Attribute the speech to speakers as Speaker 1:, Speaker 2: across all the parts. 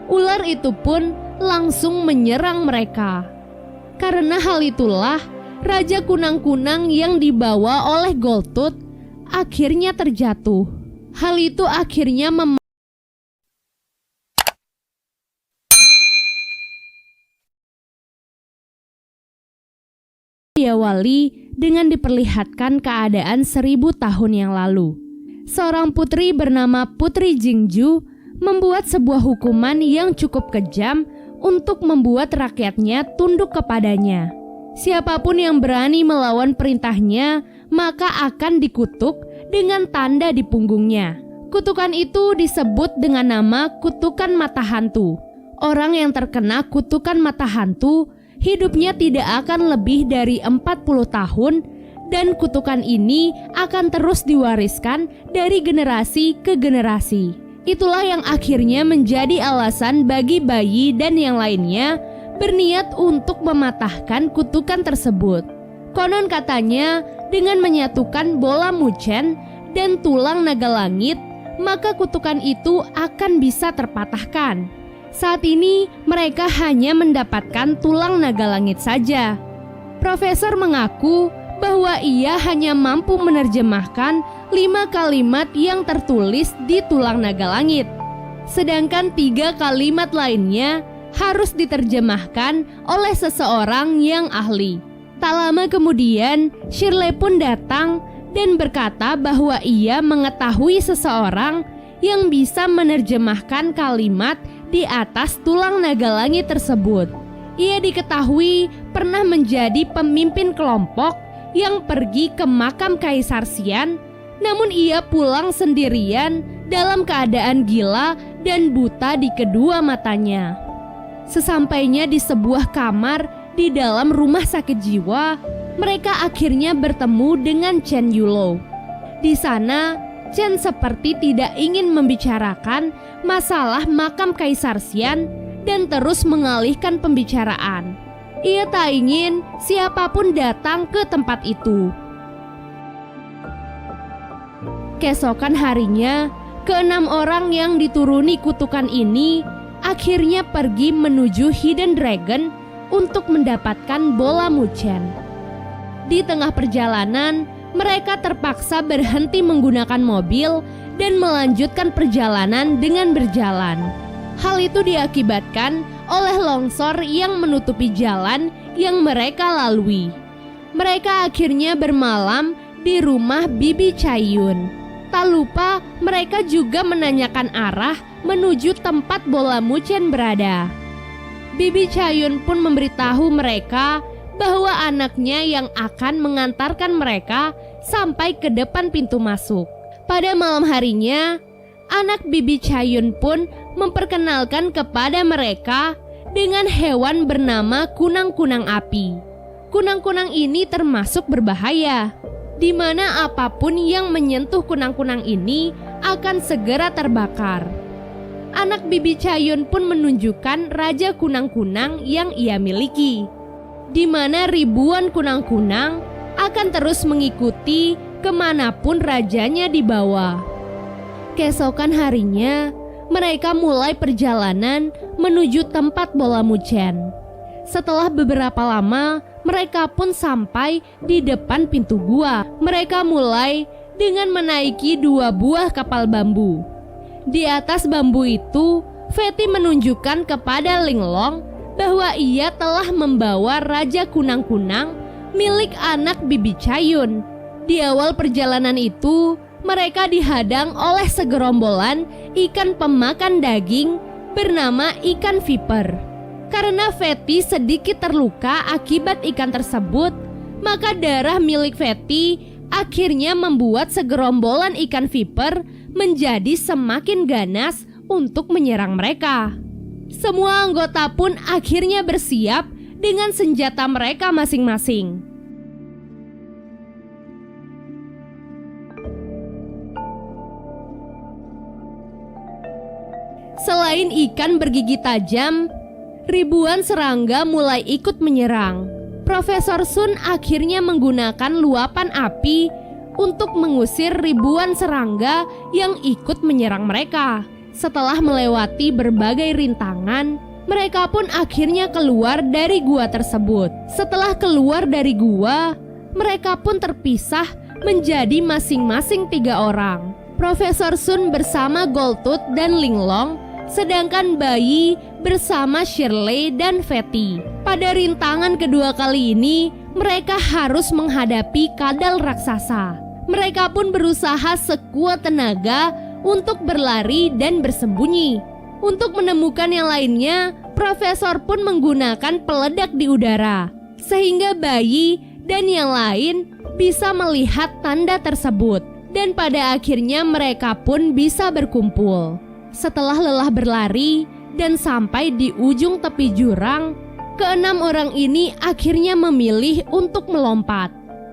Speaker 1: Ular itu pun langsung menyerang mereka. Karena hal itulah, Raja Kunang-Kunang yang dibawa oleh Goldtooth akhirnya terjatuh. Hal itu akhirnya diawali dengan diperlihatkan keadaan 1000 tahun yang lalu. Seorang putri bernama Putri Jingju membuat sebuah hukuman yang cukup kejam untuk membuat rakyatnya tunduk kepadanya. Siapapun yang berani melawan perintahnya, maka akan dikutuk dengan tanda di punggungnya. Kutukan itu disebut dengan nama kutukan mata hantu. Orang yang terkena kutukan mata hantu, hidupnya tidak akan lebih dari 40 tahun, dan kutukan ini akan terus diwariskan dari generasi ke generasi. Itulah yang akhirnya menjadi alasan bagi bayi dan yang lainnya berniat untuk mematahkan kutukan tersebut. Konon katanya, dengan menyatukan bola muchen dan tulang naga langit, maka kutukan itu akan bisa terpatahkan. Saat ini mereka hanya mendapatkan tulang naga langit saja. Profesor mengaku bahwa ia hanya mampu menerjemahkan 5 kalimat yang tertulis di tulang naga langit. Sedangkan 3 kalimat lainnya harus diterjemahkan oleh seseorang yang ahli. Tak lama kemudian, Shirley pun datang dan berkata bahwa ia mengetahui seseorang yang bisa menerjemahkan kalimat di atas tulang naga langit tersebut. Ia diketahui pernah menjadi pemimpin kelompok yang pergi ke makam Kaisar Xian, namun ia pulang sendirian dalam keadaan gila dan buta di kedua matanya. Sesampainya di sebuah kamar di dalam rumah sakit jiwa, mereka akhirnya bertemu dengan Chen Yulo. Di sana, Chen seperti tidak ingin membicarakan masalah makam Kaisar Xian dan terus mengalihkan pembicaraan. Ia tak ingin siapapun datang ke tempat itu. Keesokan harinya, ke-6 orang yang dituruni kutukan ini akhirnya pergi menuju Hidden Dragon untuk mendapatkan bola muchen. Di tengah perjalanan, mereka terpaksa berhenti menggunakan mobil dan melanjutkan perjalanan dengan berjalan. Hal itu diakibatkan oleh longsor yang menutupi jalan yang mereka lalui. Mereka akhirnya bermalam di rumah Bibi Caiyun. Tak lupa mereka juga menanyakan arah menuju tempat bola muchen berada. Bibi Caiyun pun memberitahu mereka bahwa anaknya yang akan mengantarkan mereka sampai ke depan pintu masuk. Pada malam harinya, anak Bibi Caiyun pun memperkenalkan kepada mereka dengan hewan bernama kunang-kunang api. Kunang-kunang ini termasuk berbahaya, di mana apapun yang menyentuh kunang-kunang ini akan segera terbakar. Anak Bibi Caiyun pun menunjukkan raja kunang-kunang yang ia miliki, di mana ribuan kunang-kunang akan terus mengikuti kemanapun rajanya dibawa. Keesokan harinya, mereka mulai perjalanan menuju tempat bola muchen. Setelah beberapa lama, mereka pun sampai di depan pintu gua. Mereka mulai dengan menaiki 2 buah kapal bambu. Di atas bambu itu, Fatty menunjukkan kepada Linglong bahwa ia telah membawa raja kunang-kunang milik anak Bibi Caiyun. Di awal perjalanan itu, mereka dihadang oleh segerombolan ikan pemakan daging bernama ikan viper. Karena Fatty sedikit terluka akibat ikan tersebut, maka darah milik Fatty akhirnya membuat segerombolan ikan viper menjadi semakin ganas untuk menyerang mereka. Semua anggota pun akhirnya bersiap dengan senjata mereka masing-masing. Selain ikan bergigi tajam, ribuan serangga mulai ikut menyerang. Profesor Sun akhirnya menggunakan luapan api untuk mengusir ribuan serangga yang ikut menyerang mereka. Setelah melewati berbagai rintangan, mereka pun akhirnya keluar dari gua tersebut. Setelah keluar dari gua, mereka pun terpisah menjadi masing-masing 3 orang. Profesor Sun bersama Goldtooth dan Linglong, sedangkan Bayi bersama Shirley dan Fatty. Pada rintangan kedua kali ini, mereka harus menghadapi kadal raksasa. Mereka pun berusaha sekuat tenaga untuk berlari dan bersembunyi. Untuk menemukan yang lainnya, Profesor pun menggunakan peledak di udara, sehingga Bayi dan yang lain bisa melihat tanda tersebut. Dan pada akhirnya mereka pun bisa berkumpul. Setelah lelah berlari dan sampai di ujung tepi jurang, ke-6 orang ini akhirnya memilih untuk melompat.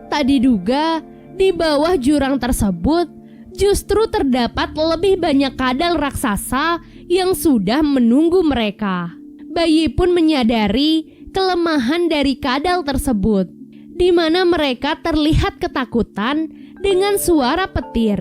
Speaker 1: Tak diduga, di bawah jurang tersebut justru terdapat lebih banyak kadal raksasa yang sudah menunggu mereka. Bayi pun menyadari kelemahan dari kadal tersebut, di mana mereka terlihat ketakutan dengan suara petir.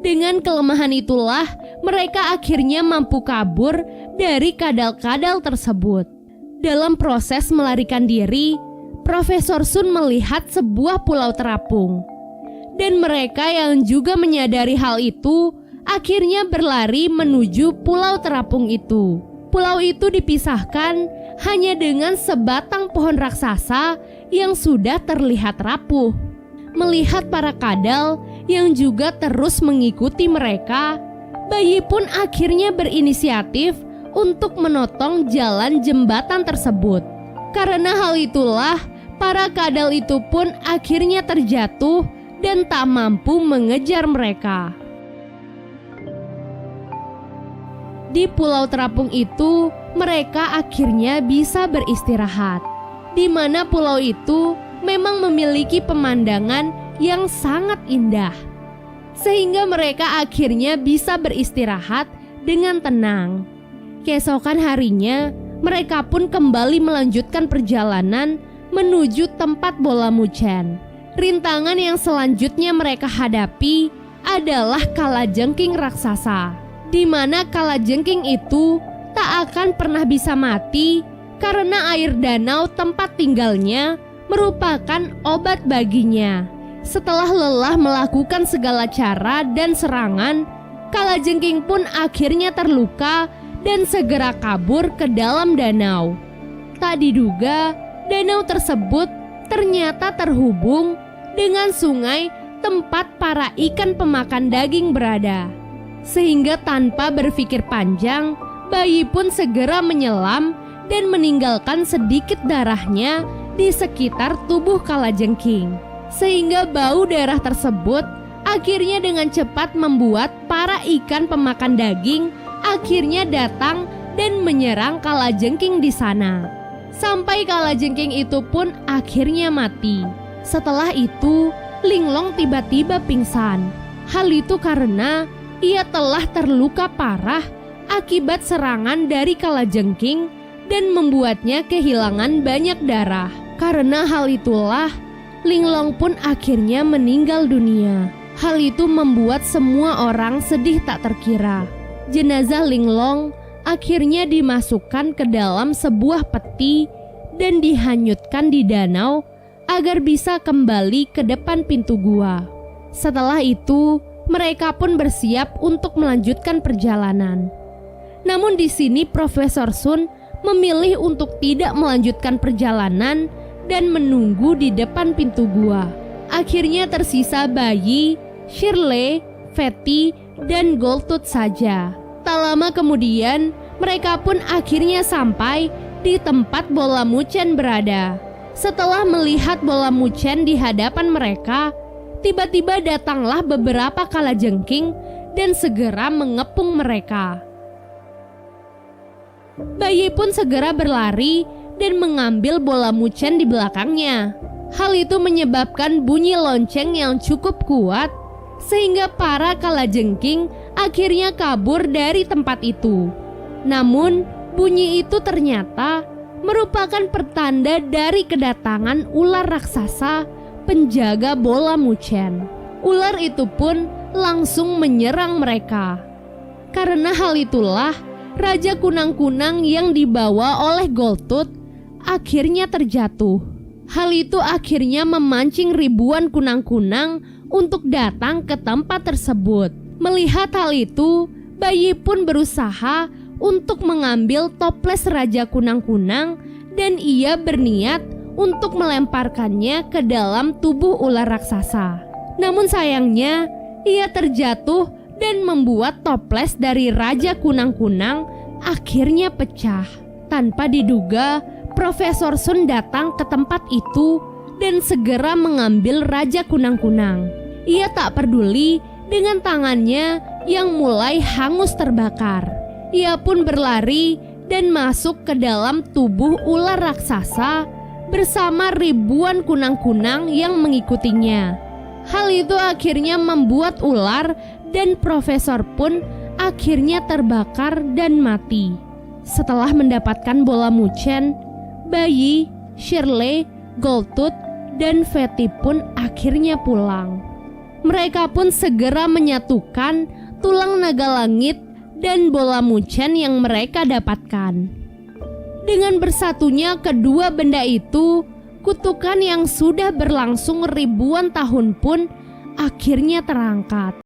Speaker 1: Dengan kelemahan itulah mereka akhirnya mampu kabur dari kadal-kadal tersebut. Dalam proses melarikan diri, Profesor Sun melihat sebuah pulau terapung. Dan mereka yang juga menyadari hal itu akhirnya berlari menuju pulau terapung itu. Pulau itu dipisahkan hanya dengan sebatang pohon raksasa yang sudah terlihat rapuh. Melihat para kadal yang juga terus mengikuti mereka, Bayi pun akhirnya berinisiatif untuk menotong jalan jembatan tersebut. Karena hal itulah, para kadal itu pun akhirnya terjatuh dan tak mampu mengejar mereka. Di pulau terapung itu, mereka akhirnya bisa beristirahat, di mana pulau itu memang memiliki pemandangan yang sangat indah, sehingga mereka akhirnya bisa beristirahat dengan tenang. Keesokan harinya, mereka pun kembali melanjutkan perjalanan menuju tempat bola muchen. Rintangan yang selanjutnya mereka hadapi adalah kalajengking raksasa, di mana kalajengking itu tak akan pernah bisa mati karena air danau tempat tinggalnya merupakan obat baginya. Setelah lelah melakukan segala cara dan serangan, kalajengking pun akhirnya terluka dan segera kabur ke dalam danau. Tak diduga, danau tersebut ternyata terhubung dengan sungai tempat para ikan pemakan daging berada. Sehingga tanpa berpikir panjang, Bayi pun segera menyelam dan meninggalkan sedikit darahnya di sekitar tubuh kalajengking. Sehingga bau darah tersebut akhirnya dengan cepat membuat para ikan pemakan daging akhirnya datang dan menyerang kalajengking di sana. Sampai kalajengking itu pun akhirnya mati. Setelah itu, Linglong tiba-tiba pingsan. Hal itu karena ia telah terluka parah akibat serangan dari kalajengking dan membuatnya kehilangan banyak darah. Karena hal itulah, Linglong pun akhirnya meninggal dunia. Hal itu membuat semua orang sedih tak terkira. Jenazah Linglong akhirnya dimasukkan ke dalam sebuah peti dan dihanyutkan di danau agar bisa kembali ke depan pintu gua. Setelah itu, mereka pun bersiap untuk melanjutkan perjalanan. Namun di sini Profesor Sun memilih untuk tidak melanjutkan perjalanan dan menunggu di depan pintu gua. Akhirnya tersisa Bayi, Shirley, Fatty, dan Goldtooth saja. Tak lama kemudian, mereka pun akhirnya sampai di tempat bola muchen berada. Setelah melihat bola muchen di hadapan mereka, tiba-tiba datanglah beberapa kalajengking dan segera mengepung mereka. Bayi pun segera berlari dan mengambil bola muchen di belakangnya. Hal itu menyebabkan bunyi lonceng yang cukup kuat, sehingga para kalajengking akhirnya kabur dari tempat itu. Namun, bunyi itu ternyata merupakan pertanda dari kedatangan ular raksasa penjaga bola muchen. Ular itu pun langsung menyerang mereka. Karena hal itulah Raja Kunang-Kunang yang dibawa oleh Goldtooth akhirnya terjatuh. Hal itu akhirnya memancing ribuan kunang-kunang untuk datang ke tempat tersebut. Melihat hal itu, bayi pun berusaha untuk mengambil toples Raja Kunang-Kunang dan ia berniat untuk melemparkannya ke dalam tubuh ular raksasa. Namun sayangnya, ia terjatuh dan membuat toples dari Raja Kunang-Kunang akhirnya pecah. Tanpa diduga, Profesor Sun datang ke tempat itu dan segera mengambil Raja Kunang-Kunang. Ia tak peduli dengan tangannya yang mulai hangus terbakar. Ia pun berlari dan masuk ke dalam tubuh ular raksasa bersama ribuan kunang-kunang yang mengikutinya. Hal itu akhirnya membuat ular dan profesor pun akhirnya terbakar dan mati. Setelah mendapatkan bola Muchen, bayi, Shirley, Goldtooth, dan Fatty pun akhirnya pulang. Mereka pun segera menyatukan tulang naga langit dan bola Muchen yang mereka dapatkan. Dengan bersatunya kedua benda itu, kutukan yang sudah berlangsung ribuan tahun pun akhirnya terangkat.